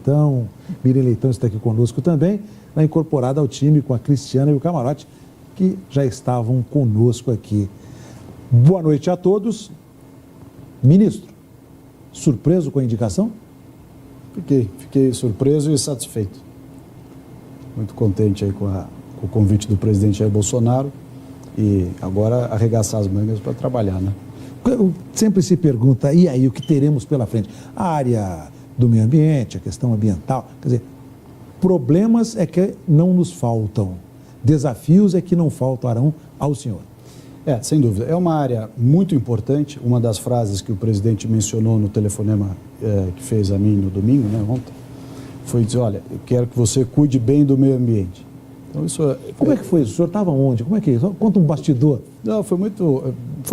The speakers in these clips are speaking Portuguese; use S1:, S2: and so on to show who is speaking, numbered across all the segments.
S1: Leitão. Miriam Leitão está aqui conosco também, incorporada ao time com a Cristiana e o Camarote, que já estavam conosco aqui. Boa noite a todos. Ministro, surpreso com a indicação?
S2: Fiquei surpreso e satisfeito. Muito contente aí com o convite do presidente Jair Bolsonaro e agora arregaçar as mangas para trabalhar, né?
S1: Sempre se pergunta, e aí, o que teremos pela frente? A área do meio ambiente, a questão ambiental, quer dizer, problemas é que não nos faltam, desafios é que não faltarão ao senhor.
S2: Sem dúvida. É uma área muito importante. Uma das frases que o presidente mencionou no telefonema que fez a mim no domingo, né, ontem, foi dizer, olha, eu quero que você cuide bem do meio ambiente. Então, isso
S1: Como é que foi isso? O senhor estava onde? Como é que é isso? Conta um bastidor.
S2: Não, foi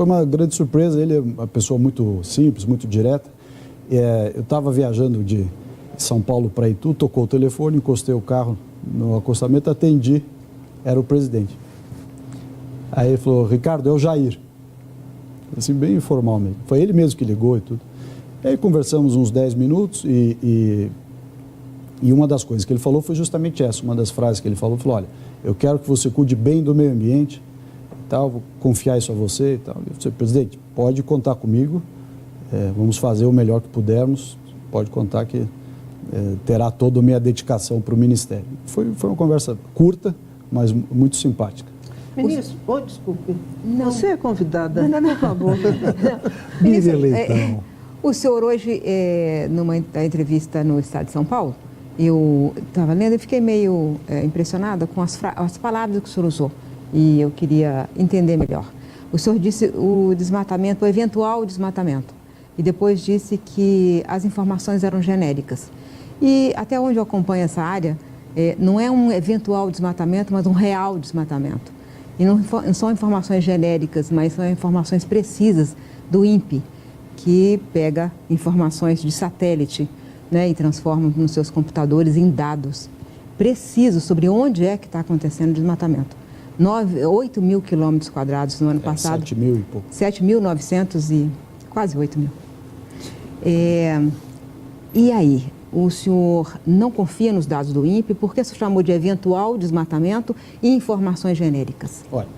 S2: uma grande surpresa. Ele é uma pessoa muito simples, muito direta. Eu estava viajando de São Paulo para Itu, tocou o telefone, encostei o carro no acostamento, atendi, era o presidente. Aí ele falou, Ricardo, é o Jair. Assim, bem informal mesmo. Foi ele mesmo que ligou e tudo. Aí conversamos uns 10 minutos e uma das coisas que ele falou foi justamente essa. Uma das frases que ele falou, olha, eu quero que você cuide bem do meio ambiente, tal, vou confiar isso a você e tal. Eu falei, presidente, pode contar comigo, vamos fazer o melhor que pudermos, pode contar que terá toda a minha dedicação para o Ministério. Foi uma conversa curta, mas muito simpática.
S3: Ministro, desculpe.
S4: Não.
S3: Você é convidada.
S4: Não.
S3: Por favor.
S1: Miriam Leitão.
S4: O senhor hoje, numa entrevista no Estado de São Paulo, eu estava lendo e fiquei meio impressionada com as palavras que o senhor usou. E eu queria entender melhor. O senhor disse o desmatamento, o eventual desmatamento. E depois disse que as informações eram genéricas. E até onde eu acompanho essa área, não é um eventual desmatamento, mas um real desmatamento. E não são informações genéricas, mas são informações precisas do INPE, que pega informações de satélite, né, e transforma nos seus computadores em dados precisos sobre onde é que está acontecendo o desmatamento. 8 mil quilômetros quadrados no ano passado.
S2: 7 mil e pouco.
S4: 7.900 e quase 8 mil. E aí? O senhor não confia nos dados do INPE? Por que se chamou de eventual desmatamento e informações genéricas?
S2: Olha,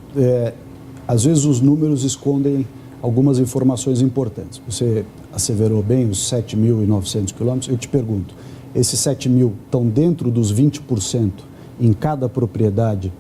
S2: às vezes os números escondem algumas informações importantes. Você asseverou bem os 7.900 quilômetros. Eu te pergunto, esses 7 mil estão dentro dos 20% em cada propriedade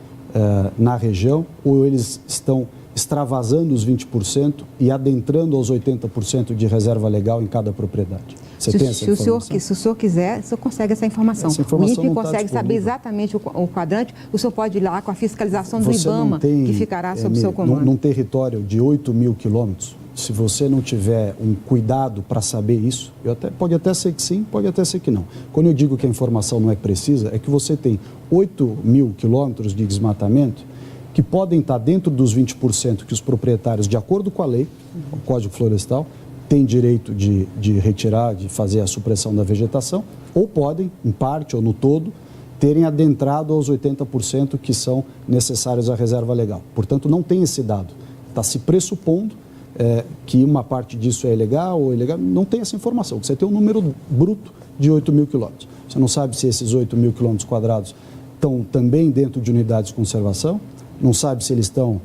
S2: na região ou eles estão extravasando os 20% e adentrando aos 80% de reserva legal em cada propriedade? Você tem essa informação?
S4: Se o senhor quiser, o senhor consegue essa informação. O INPE consegue saber exatamente o quadrante. O senhor pode ir lá com a fiscalização do IBAMA, que ficará sob o seu comando.
S2: Num território de 8 mil quilômetros, se você não tiver um cuidado para saber isso, pode até ser que sim, pode até ser que não. Quando eu digo que a informação não é precisa, é que você tem 8 mil quilômetros de desmatamento que podem estar dentro dos 20% que os proprietários, de acordo com a lei, o Código Florestal, têm direito de retirar, de fazer a supressão da vegetação, ou podem, em parte ou no todo, terem adentrado aos 80% que são necessários à reserva legal. Portanto, não tem esse dado. Está se pressupondo que uma parte disso é ilegal ou ilegal, não tem essa informação. Você tem um número bruto de 8 mil quilômetros. Você não sabe se esses 8 mil quilômetros quadrados estão também dentro de unidades de conservação, não sabe se eles estão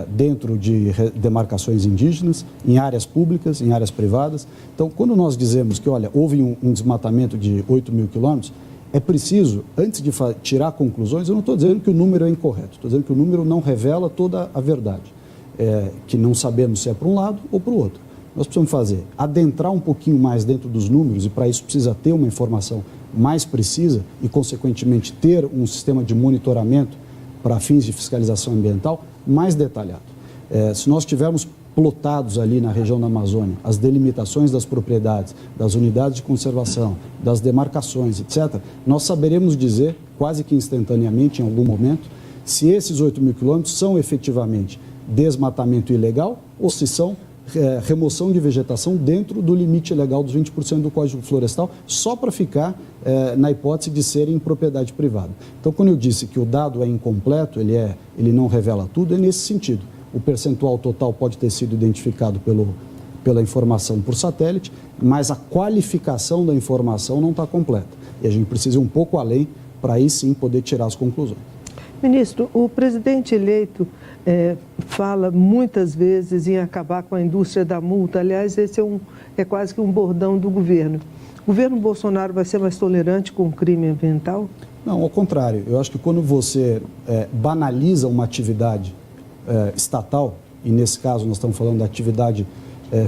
S2: dentro de demarcações indígenas, em áreas públicas, em áreas privadas. Então, quando nós dizemos que, olha, houve um desmatamento de 8 mil quilômetros, é preciso, antes de tirar conclusões, eu não estou dizendo que o número é incorreto, estou dizendo que o número não revela toda a verdade, que não sabemos se é para um lado ou para o outro. Nós precisamos adentrar um pouquinho mais dentro dos números e, para isso, precisa ter uma informação mais precisa e, consequentemente, ter um sistema de monitoramento para fins de fiscalização ambiental mais detalhado. Se nós tivermos plotados ali na região da Amazônia as delimitações das propriedades, das unidades de conservação, das demarcações, etc., nós saberemos dizer, quase que instantaneamente, em algum momento, se esses 8 mil quilômetros são efetivamente desmatamento ilegal ou se são remoção de vegetação dentro do limite legal dos 20% do Código Florestal, só para ficar na hipótese de serem em propriedade privada. Então, quando eu disse que o dado é incompleto, ele não revela tudo, é nesse sentido. O percentual total pode ter sido identificado pela informação por satélite, mas a qualificação da informação não está completa. E a gente precisa ir um pouco além para aí sim poder tirar as conclusões.
S3: Ministro, o presidente eleito fala muitas vezes em acabar com a indústria da multa. Aliás, esse é quase que um bordão do governo. O governo Bolsonaro vai ser mais tolerante com o crime ambiental?
S2: Não, ao contrário. Eu acho que quando você banaliza uma atividade estatal, e nesse caso nós estamos falando da atividade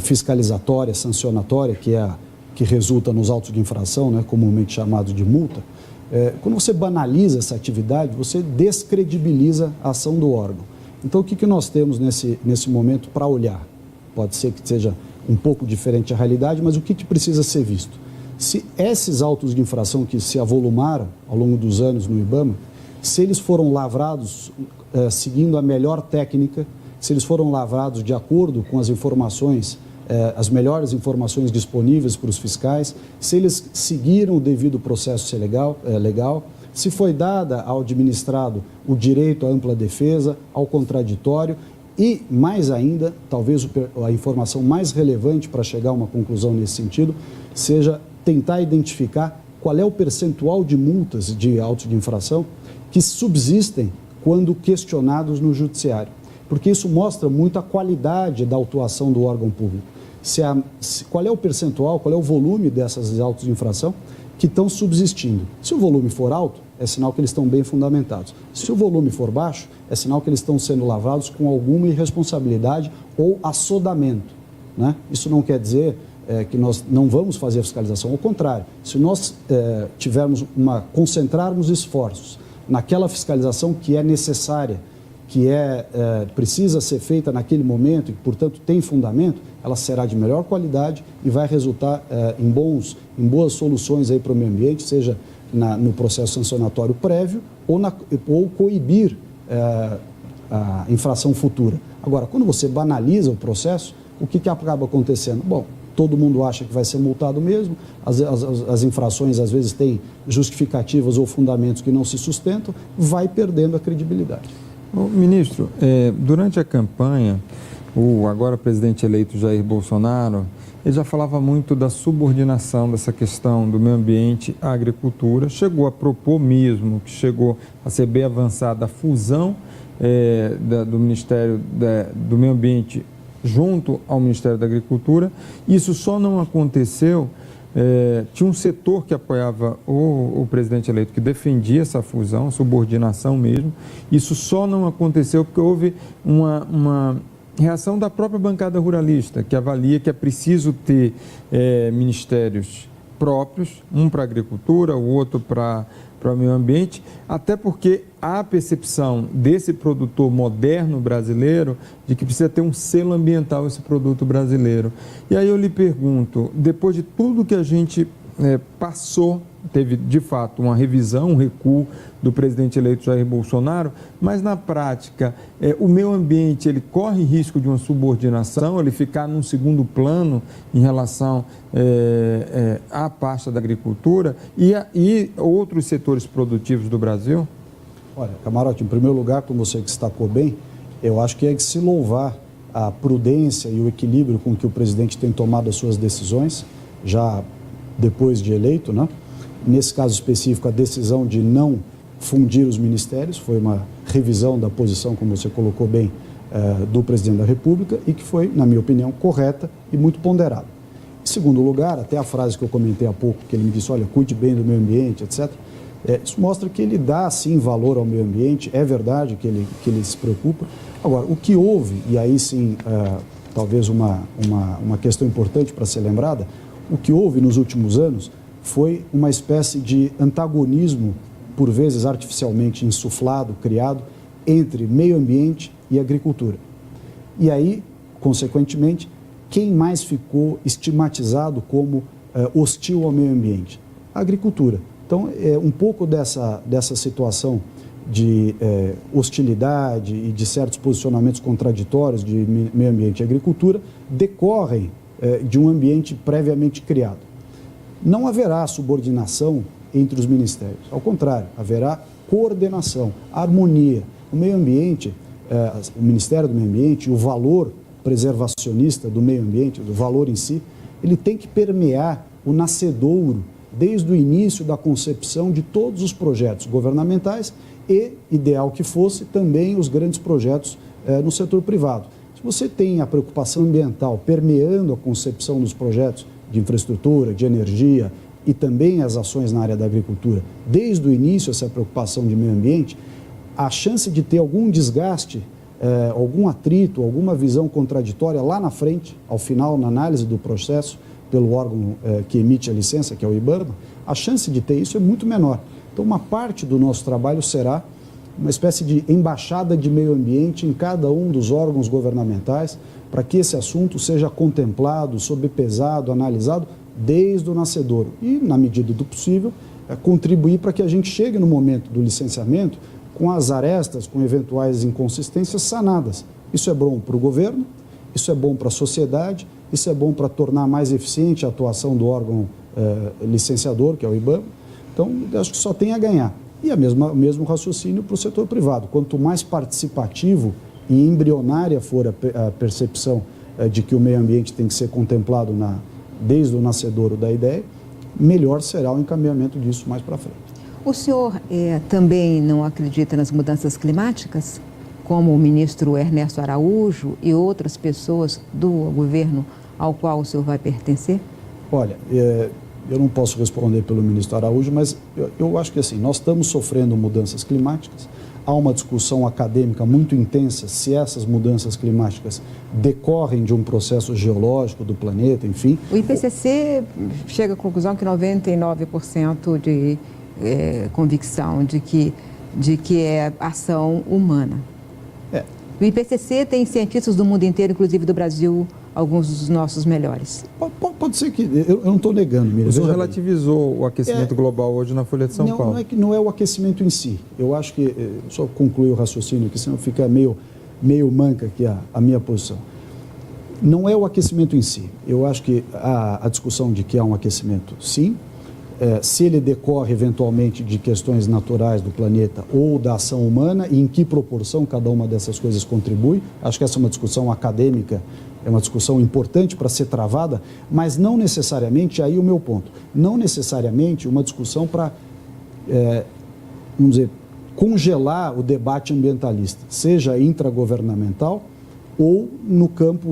S2: fiscalizatória, sancionatória, que resulta nos autos de infração, né, comumente chamado de multa, quando você banaliza essa atividade, você descredibiliza a ação do órgão. Então, o que nós temos nesse momento para olhar? Pode ser que seja um pouco diferente a realidade, mas o que precisa ser visto? Se esses autos de infração que se avolumaram ao longo dos anos no IBAMA, se eles foram lavrados seguindo a melhor técnica, se eles foram lavrados de acordo com as informações, as melhores informações disponíveis para os fiscais, se eles seguiram o devido processo legal, se foi dada ao administrado o direito à ampla defesa, ao contraditório e, mais ainda, talvez a informação mais relevante para chegar a uma conclusão nesse sentido, seja tentar identificar qual é o percentual de multas de autos de infração que subsistem quando questionados no judiciário. Porque isso mostra muito a qualidade da atuação do órgão público. Qual é o percentual, qual é o volume dessas autos de infração que estão subsistindo. Se o volume for alto, é sinal que eles estão bem fundamentados. Se o volume for baixo, é sinal que eles estão sendo lavrados com alguma irresponsabilidade ou assodamento, né? Isso não quer dizer que nós não vamos fazer a fiscalização. Ao contrário, se nós concentrarmos esforços naquela fiscalização que é necessária, que precisa ser feita naquele momento e, portanto, tem fundamento, ela será de melhor qualidade e vai resultar em boas soluções aí para o meio ambiente, seja no processo sancionatório prévio ou coibir a infração futura. Agora, quando você banaliza o processo, o que acaba acontecendo? Bom, todo mundo acha que vai ser multado mesmo, as infrações às vezes têm justificativas ou fundamentos que não se sustentam, vai perdendo a credibilidade.
S5: Ministro, durante a campanha, o agora presidente eleito Jair Bolsonaro, ele já falava muito da subordinação dessa questão do meio ambiente à agricultura, chegou a propor mesmo, que chegou a ser bem avançada a fusão do Ministério do Meio Ambiente junto ao Ministério da Agricultura. Isso só não aconteceu. Tinha um setor que apoiava o presidente eleito, que defendia essa fusão, a subordinação mesmo. Isso só não aconteceu porque houve uma reação da própria bancada ruralista, que avalia que é preciso ter ministérios próprios, um para a agricultura, o outro para o meio ambiente, até porque há a percepção desse produtor moderno brasileiro de que precisa ter um selo ambiental esse produto brasileiro. E aí eu lhe pergunto, depois de tudo que a gente passou, teve de fato uma revisão, um recuo do presidente eleito Jair Bolsonaro, mas na prática o meio ambiente ele corre risco de uma subordinação, ele ficar num segundo plano em relação à pasta da agricultura e outros setores produtivos do Brasil?
S2: Olha, Camarote, em primeiro lugar, como você destacou bem, eu acho que é de se louvar a prudência e o equilíbrio com que o presidente tem tomado as suas decisões, já depois de eleito, né? Nesse caso específico, a decisão de não fundir os ministérios foi uma revisão da posição, como você colocou bem, do presidente da República e que foi, na minha opinião, correta e muito ponderada. Em segundo lugar, até a frase que eu comentei há pouco, que ele me disse, olha, cuide bem do meio ambiente, etc., isso mostra que ele dá, sim, valor ao meio ambiente, é verdade que ele se preocupa. Agora, o que houve, e aí sim, talvez uma questão importante para ser lembrada, o que houve nos últimos anos foi uma espécie de antagonismo, por vezes artificialmente insuflado, criado, entre meio ambiente e agricultura. E aí, consequentemente, quem mais ficou estigmatizado como hostil ao meio ambiente? A agricultura. Então, um pouco dessa situação de hostilidade e de certos posicionamentos contraditórios de meio ambiente e agricultura decorrem de um ambiente previamente criado. Não haverá subordinação entre os ministérios, ao contrário, haverá coordenação, harmonia. O meio ambiente, o Ministério do Meio Ambiente, o valor preservacionista do meio ambiente, do valor em si, ele tem que permear o nascedouro desde o início da concepção de todos os projetos governamentais e, ideal que fosse, também os grandes projetos no setor privado. Se você tem a preocupação ambiental permeando a concepção dos projetos de infraestrutura, de energia e também as ações na área da agricultura, desde o início essa preocupação de meio ambiente, a chance de ter algum desgaste, algum atrito, alguma visão contraditória lá na frente, ao final, na análise do processo, pelo órgão que emite a licença, que é o IBAMA, a chance de ter isso é muito menor. Então, uma parte do nosso trabalho será uma espécie de embaixada de meio ambiente em cada um dos órgãos governamentais, para que esse assunto seja contemplado, sobrepesado, analisado desde o nascedouro e, na medida do possível, contribuir para que a gente chegue no momento do licenciamento com as arestas, com eventuais inconsistências sanadas. Isso é bom para o governo, isso é bom para a sociedade, isso é bom para tornar mais eficiente a atuação do órgão licenciador, que é o IBAMA. Então, acho que só tem a ganhar. E o mesmo raciocínio para o setor privado. Quanto mais participativo e embrionária for a percepção de que o meio ambiente tem que ser contemplado desde o nascedouro da ideia, melhor será o encaminhamento disso mais para frente.
S4: O senhor também não acredita nas mudanças climáticas, como o ministro Ernesto Araújo e outras pessoas do governo ao qual o senhor vai pertencer?
S2: Olha, eu não posso responder pelo ministro Araújo, mas eu acho que assim, nós estamos sofrendo mudanças climáticas, há uma discussão acadêmica muito intensa se essas mudanças climáticas decorrem de um processo geológico do planeta, enfim.
S4: O IPCC chega à conclusão que 99% de convicção de que é ação humana. O IPCC tem cientistas do mundo inteiro, inclusive do Brasil, alguns dos nossos melhores.
S2: Pode ser que... Eu não estou negando, Miriam.
S5: O senhor relativizou o aquecimento global hoje na Folha de São Paulo.
S2: Não é o aquecimento em si. Eu acho que... Só concluir o raciocínio aqui, senão fica meio manca aqui a minha posição. Não é o aquecimento em si. Eu acho que a discussão de que há um aquecimento, sim. Se ele decorre eventualmente de questões naturais do planeta ou da ação humana e em que proporção cada uma dessas coisas contribui. Acho que essa é uma discussão acadêmica, é uma discussão importante para ser travada, mas não necessariamente, aí o meu ponto, não necessariamente uma discussão para, vamos dizer, congelar o debate ambientalista, seja intragovernamental ou no campo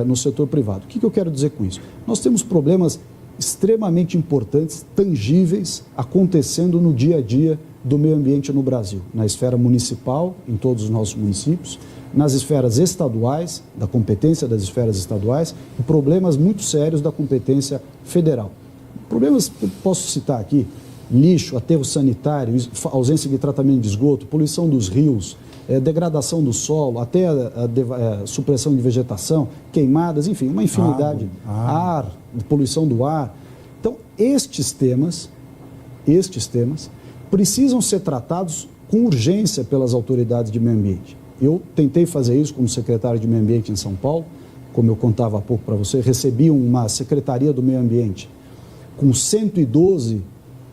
S2: no setor privado. O que eu quero dizer com isso? Nós temos problemas extremamente importantes, tangíveis, acontecendo no dia a dia do meio ambiente no Brasil, na esfera municipal, em todos os nossos municípios, nas esferas estaduais, da competência das esferas estaduais, e problemas muito sérios da competência federal. Problemas que eu posso citar aqui: lixo, aterro sanitário, ausência de tratamento de esgoto, poluição dos rios, degradação do solo, até a supressão de vegetação, queimadas, enfim, uma infinidade, ar, poluição do ar. Então, estes temas precisam ser tratados com urgência pelas autoridades de meio ambiente. Eu tentei fazer isso como secretário de meio ambiente em São Paulo, como eu contava há pouco para você, recebi uma secretaria do meio ambiente com 112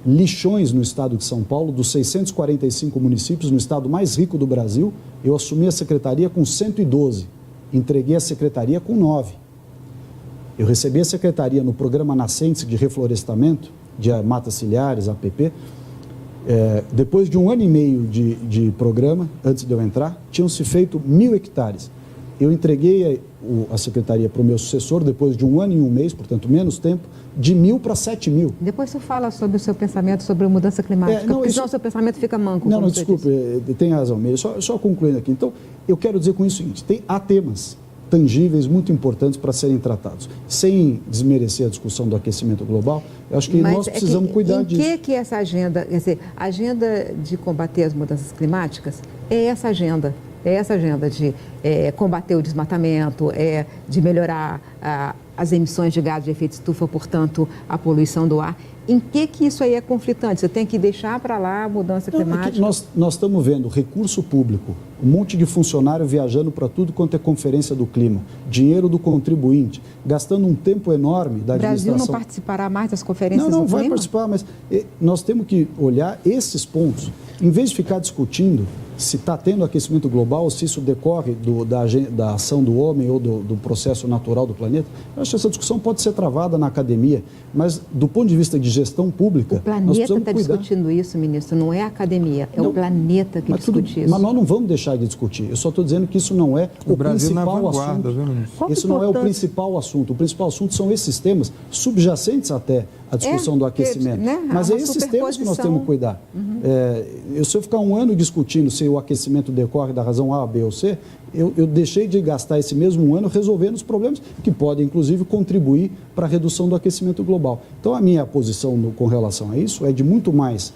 S2: lixões no estado de São Paulo, dos 645 municípios, no estado mais rico do Brasil. Eu assumi a secretaria com 112, entreguei a secretaria com 9. Eu recebi a secretaria no programa Nascentes de reflorestamento, de matas ciliares, APP. Depois de 1 ano e meio de programa, antes de eu entrar, tinham-se feito 1.000 hectares. Eu entreguei a secretaria para o meu sucessor, depois de 1 ano e 1 mês, portanto, menos tempo, de 1.000 para 7.000.
S4: Depois você fala sobre o seu pensamento sobre a mudança climática, porque senão o seu pensamento fica manco.
S2: Não, desculpe, tem razão, Miriam. Só concluindo aqui. Então, eu quero dizer com isso o seguinte: há temas tangíveis muito importantes para serem tratados. Sem desmerecer a discussão do aquecimento global, eu acho que nós precisamos cuidar disso.
S4: Em que essa agenda, quer dizer, a agenda de combater as mudanças climáticas é essa agenda. É essa agenda de combater o desmatamento, de melhorar as emissões de gases de efeito estufa, portanto, a poluição do ar. Em que isso aí é conflitante? Você tem que deixar para lá a mudança climática?
S2: Nós estamos vendo recurso público, um monte de funcionário viajando para tudo quanto é conferência do clima, dinheiro do contribuinte, gastando um tempo enorme da administração.
S4: O Brasil não participará mais das conferências do clima?
S2: Não vai participar, mas nós temos que olhar esses pontos. Em vez de ficar discutindo se está tendo aquecimento global ou se isso decorre da ação do homem ou do processo natural do planeta. Eu acho que essa discussão pode ser travada na academia, mas do ponto de vista de gestão pública,
S4: o planeta está discutindo isso, ministro, não é a academia, é o planeta que discute isso.
S2: Mas nós não vamos deixar de discutir. Eu só estou dizendo que isso não é o principal assunto. Isso não é o principal assunto. O principal assunto são esses temas subjacentes até à discussão do aquecimento. Mas é esses temas que nós temos que cuidar. Se eu ficar um ano discutindo se o aquecimento decorre da razão A, B ou C, eu deixei de gastar esse mesmo ano resolvendo os problemas que podem, inclusive, contribuir para a redução do aquecimento global. Então, a minha posição com relação a isso é de muito mais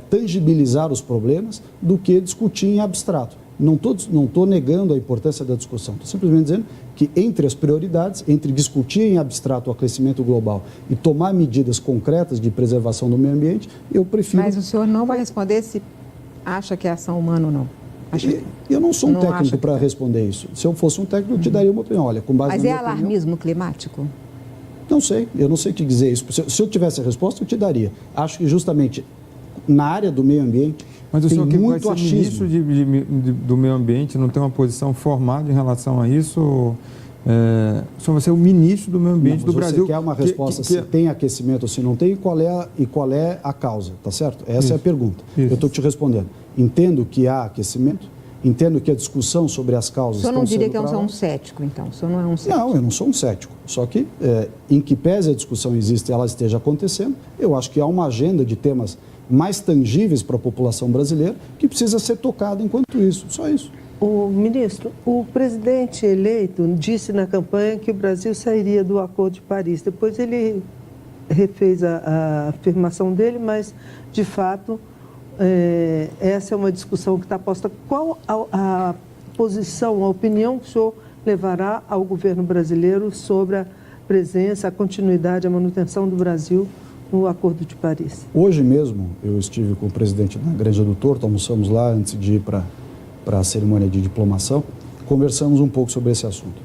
S2: tangibilizar os problemas do que discutir em abstrato. Não estou negando a importância da discussão, estou simplesmente dizendo que entre as prioridades, entre discutir em abstrato o aquecimento global e tomar medidas concretas de preservação do meio ambiente, eu prefiro...
S4: Mas o senhor não vai responder se acha que é ação humana ou não?
S2: Eu não sou um técnico para responder isso. Se eu fosse um técnico, eu te daria uma opinião. Olha, com base
S4: Mas
S2: na
S4: é
S2: minha opinião,
S4: alarmismo climático?
S2: Não sei, eu não sei te dizer isso. Se eu tivesse a resposta, eu te daria. Acho que justamente na área do meio ambiente...
S5: Mas o senhor que vai ser
S2: achismo.
S5: ministro do meio ambiente não tem uma posição formada em relação a isso? O senhor vai ser o ministro do meio ambiente do Brasil.
S2: Você quer uma resposta se tem aquecimento ou se não tem e qual é a causa, tá certo? Essa é a pergunta. Eu estou te respondendo. Entendo que há aquecimento, entendo que a discussão sobre as causas...
S4: O senhor não diria que é um cético, então? O senhor não é um cético?
S2: Não, eu não sou um cético. Só que, em que pese a discussão existe e ela esteja acontecendo, eu acho que há uma agenda de temas mais tangíveis para a população brasileira que precisa ser tocada enquanto isso. Só isso.
S3: O ministro, o presidente eleito disse na campanha que o Brasil sairia do Acordo de Paris. Depois ele refez a afirmação dele, mas, de fato, essa é uma discussão que está posta. Qual a posição, a opinião que o senhor levará ao governo brasileiro sobre a presença, a continuidade, a manutenção do Brasil no Acordo de Paris?
S2: Hoje mesmo, eu estive com o presidente na Granja do Torto, almoçamos lá antes de ir para a cerimônia de diplomação, conversamos um pouco sobre esse assunto.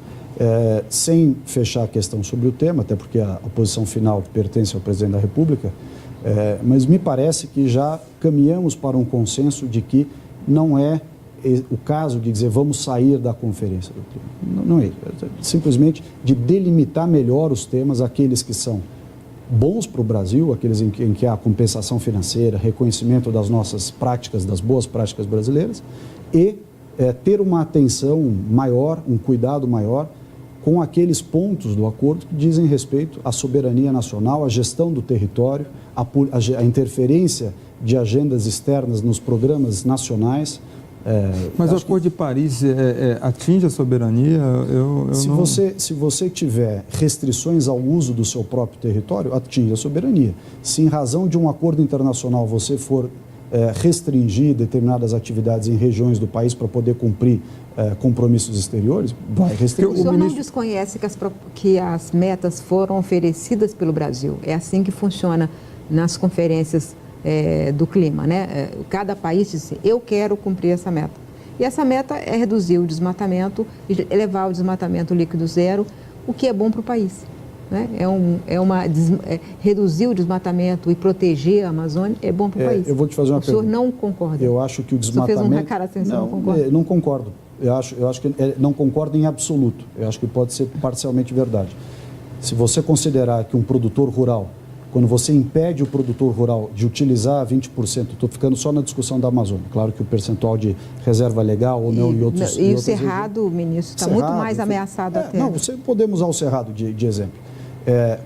S2: Sem fechar a questão sobre o tema, até porque a posição final pertence ao presidente da República, mas me parece que já caminhamos para um consenso de que não é o caso de dizer vamos sair da conferência do clima. Não é simplesmente de delimitar melhor os temas, aqueles que são bons para o Brasil, aqueles em que há compensação financeira, reconhecimento das nossas práticas, das boas práticas brasileiras, e ter uma atenção maior, um cuidado maior com aqueles pontos do acordo que dizem respeito à soberania nacional, à gestão do território, à interferência de agendas externas nos programas nacionais.
S5: Mas o Acordo de Paris atinge a soberania?
S2: Se você tiver restrições ao uso do seu próprio território, atinge a soberania. Se em razão de um acordo internacional você for restringir determinadas atividades em regiões do país para poder cumprir compromissos exteriores, vai restringir.
S4: O senhor não desconhece que as metas foram oferecidas pelo Brasil. É assim que funciona nas conferências do clima, né? Cada país diz, eu quero cumprir essa meta. E essa meta é reduzir o desmatamento, elevar o desmatamento líquido zero, o que é bom para o país. Né? Reduzir o desmatamento e proteger a Amazônia é bom para o país.
S2: Eu vou te fazer uma pergunta.
S4: O senhor não concorda?
S2: Eu acho que o desmatamento...
S4: O senhor fez uma cara assim, não concorda?
S2: Não concordo. Eu acho que não concordo em absoluto. Eu acho que pode ser parcialmente verdade. Se você considerar que um produtor rural, quando você impede o produtor rural de utilizar 20%, estou ficando só na discussão da Amazônia, claro que o percentual de reserva legal ou não em outros...
S4: E o Cerrado, ministro, está muito mais ameaçado até.
S2: Não, podemos usar o Cerrado de exemplo.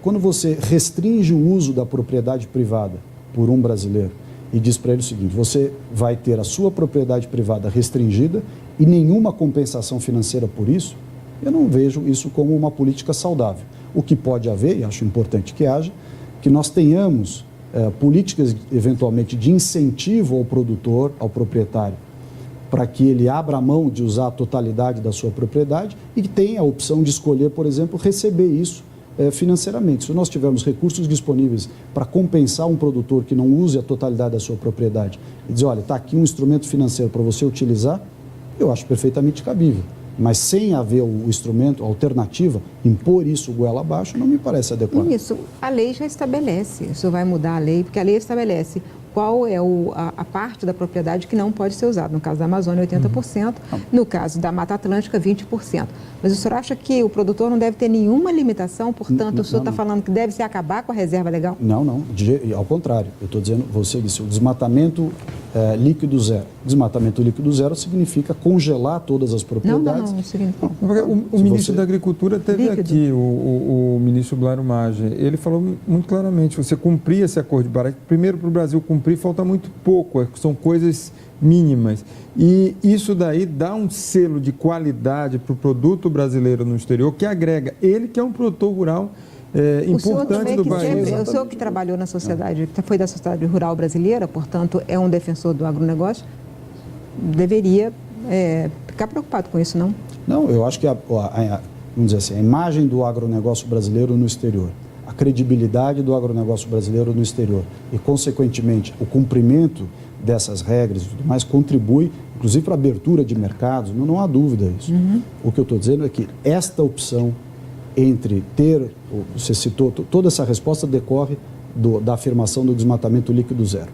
S2: Quando você restringe o uso da propriedade privada por um brasileiro e diz para ele o seguinte, você vai ter a sua propriedade privada restringida e nenhuma compensação financeira por isso, eu não vejo isso como uma política saudável. O que pode haver, e acho importante que haja, que nós tenhamos políticas, eventualmente, de incentivo ao produtor, ao proprietário, para que ele abra mão de usar a totalidade da sua propriedade e que tenha a opção de escolher, por exemplo, receber isso financeiramente. Se nós tivermos recursos disponíveis para compensar um produtor que não use a totalidade da sua propriedade e dizer, olha, está aqui um instrumento financeiro para você utilizar, eu acho perfeitamente cabível. Mas sem haver o instrumento, a alternativa, impor isso goela abaixo, não me parece adequado.
S4: Isso, a lei já estabelece. O senhor vai mudar a lei, porque a lei estabelece qual é a parte da propriedade que não pode ser usada. No caso da Amazônia, 80%, no caso da Mata Atlântica, 20%. Mas o senhor acha que o produtor não deve ter nenhuma limitação, portanto, o senhor está falando que deve se acabar com a reserva legal?
S2: Não, ao contrário. Eu estou dizendo, você disse, o desmatamento líquido zero. Desmatamento líquido zero significa congelar todas as propriedades.
S4: Não significa.
S5: O ministro da Agricultura teve aqui, o ministro Blairo Maggi, ele falou muito claramente, você cumprir esse acordo de Pará, primeiro para o Brasil cumprir, falta muito pouco, são coisas mínimas. E isso daí dá um selo de qualidade para o produto brasileiro no exterior, que agrega ele, que é um produtor rural importante do país.
S4: O senhor que trabalhou na sociedade, que foi da sociedade rural brasileira, portanto, é um defensor do agronegócio, deveria ficar preocupado com isso, não?
S2: Não, eu acho que, vamos dizer assim, a imagem do agronegócio brasileiro no exterior, a credibilidade do agronegócio brasileiro no exterior e, consequentemente, o cumprimento dessas regras e tudo mais contribui, inclusive, para a abertura de mercados, não há dúvida disso. O que eu estou dizendo é que esta opção entre você citou, toda essa resposta decorre da afirmação do desmatamento líquido zero.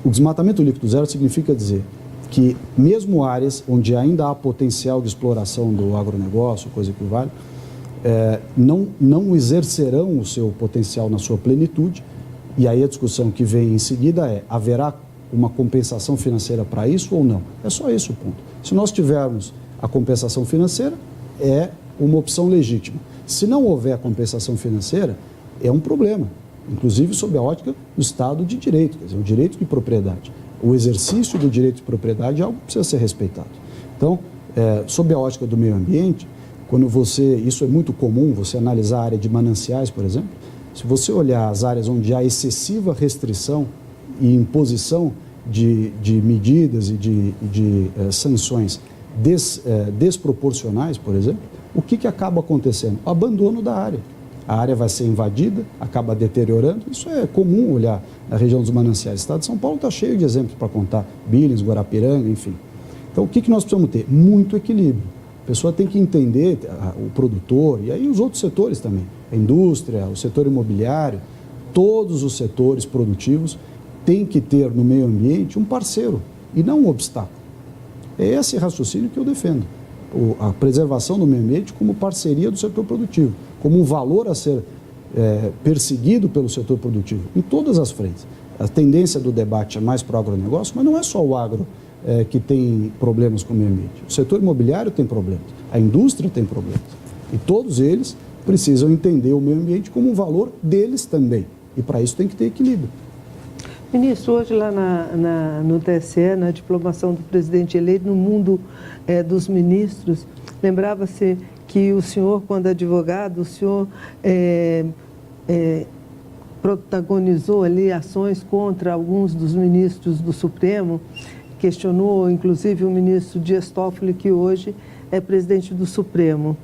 S2: O desmatamento líquido zero significa dizer que mesmo áreas onde ainda há potencial de exploração do agronegócio, coisa que vale, não exercerão o seu potencial na sua plenitude, e aí a discussão que vem em seguida haverá uma compensação financeira para isso ou não? É só esse o ponto. Se nós tivermos a compensação financeira, é uma opção legítima. Se não houver a compensação financeira, é um problema, inclusive sob a ótica do Estado de Direito, quer dizer, o direito de propriedade. O exercício do direito de propriedade é algo que precisa ser respeitado. Então, sob a ótica do meio ambiente, isso é muito comum, você analisar a área de mananciais, por exemplo, se você olhar as áreas onde há excessiva restrição e imposição de medidas e de sanções desproporcionais, por exemplo, o que acaba acontecendo? O abandono da área. A área vai ser invadida, acaba deteriorando. Isso é comum olhar na região dos mananciais. O estado de São Paulo está cheio de exemplos para contar. Billings, Guarapiranga, enfim. Então, o que nós precisamos ter? Muito equilíbrio. A pessoa tem que entender, o produtor, e aí os outros setores também, a indústria, o setor imobiliário, todos os setores produtivos têm que ter no meio ambiente um parceiro e não um obstáculo. É esse raciocínio que eu defendo. A preservação do meio ambiente como parceria do setor produtivo, como um valor a ser perseguido pelo setor produtivo, em todas as frentes. A tendência do debate é mais para o agronegócio, mas não é só o agro que tem problemas com o meio ambiente. O setor imobiliário tem problemas, a indústria tem problemas. E todos eles precisam entender o meio ambiente como um valor deles também. E para isso tem que ter equilíbrio.
S3: Ministro, hoje lá no TSE, na diplomação do presidente eleito, no mundo dos ministros, lembrava-se que o senhor, quando advogado, o senhor protagonizou ali ações contra alguns dos ministros do Supremo, questionou inclusive o ministro Dias Toffoli, que hoje é presidente do Supremo.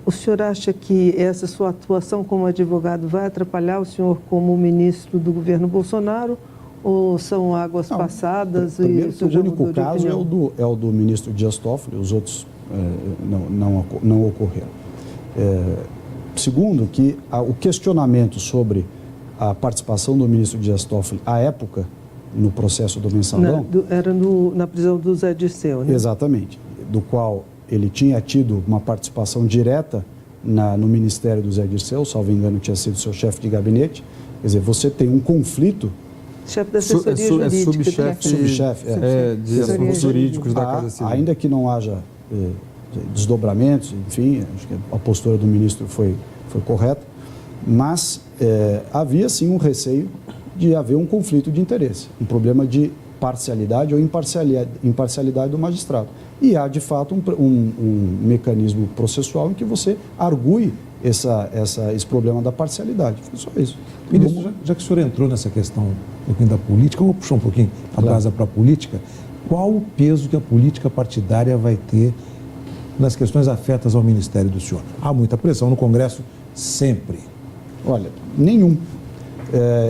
S3: O senhor acha que essa sua atuação como advogado vai atrapalhar o senhor como ministro do governo Bolsonaro ou são águas passadas?
S2: Primeiro, o único caso é o do ministro Dias Toffoli, os outros não ocorreram. Segundo, que o questionamento sobre a participação do ministro Dias Toffoli à época no processo do Mensalão...
S3: Era na prisão do Zé Dirceu, né?
S2: Exatamente, do qual ele tinha tido uma participação direta no Ministério do Zé Dirceu, salvo engano, tinha sido seu chefe de gabinete. Quer dizer, você tem um conflito...
S3: Chefe da assessoria jurídica.
S2: Subchefe
S5: de assuntos jurídicos da Casa Civil.
S2: Ainda que não haja desdobramentos, enfim, acho que a postura do ministro foi correta, mas havia sim um receio de haver um conflito de interesse, um problema de parcialidade ou imparcialidade do magistrado. E há, de fato, um mecanismo processual em que você argue esse problema da parcialidade. Foi só isso.
S1: Ministro, já que o senhor entrou nessa questão um pouquinho da política, vamos puxar um pouquinho a brasa para a política. Qual o peso que a política partidária vai ter nas questões afetas ao ministério do senhor? Há muita pressão no Congresso, sempre.
S2: Olha, nenhum.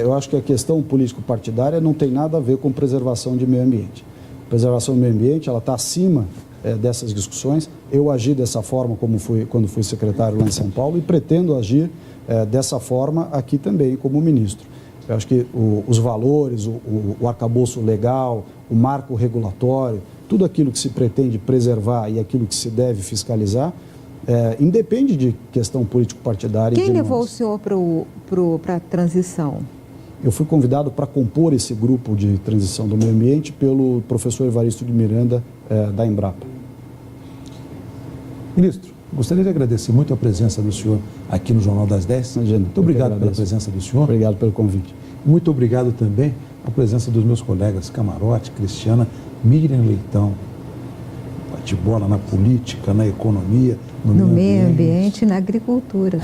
S2: Eu acho que a questão político-partidária não tem nada a ver com preservação de meio ambiente. Preservação do meio ambiente, ela está acima dessas discussões. Eu agi dessa forma quando fui secretário lá em São Paulo e pretendo agir dessa forma aqui também como ministro. Eu acho que os valores, o arcabouço legal, o marco regulatório, tudo aquilo que se pretende preservar e aquilo que se deve fiscalizar, independe de questão político-partidária.
S4: Quem levou o senhor para a transição?
S2: Eu fui convidado para compor esse grupo de transição do meio ambiente pelo professor Evaristo de Miranda, da Embrapa.
S1: Ministro, gostaria de agradecer muito a presença do senhor aqui no Jornal das 10.
S2: Imagina,
S1: Muito obrigado pela presença do senhor.
S2: Obrigado pelo convite.
S1: Muito obrigado também a presença dos meus colegas Camarote, Cristiana, Miriam Leitão. Bate-bola na política, na economia,
S4: No meio ambiente e na agricultura.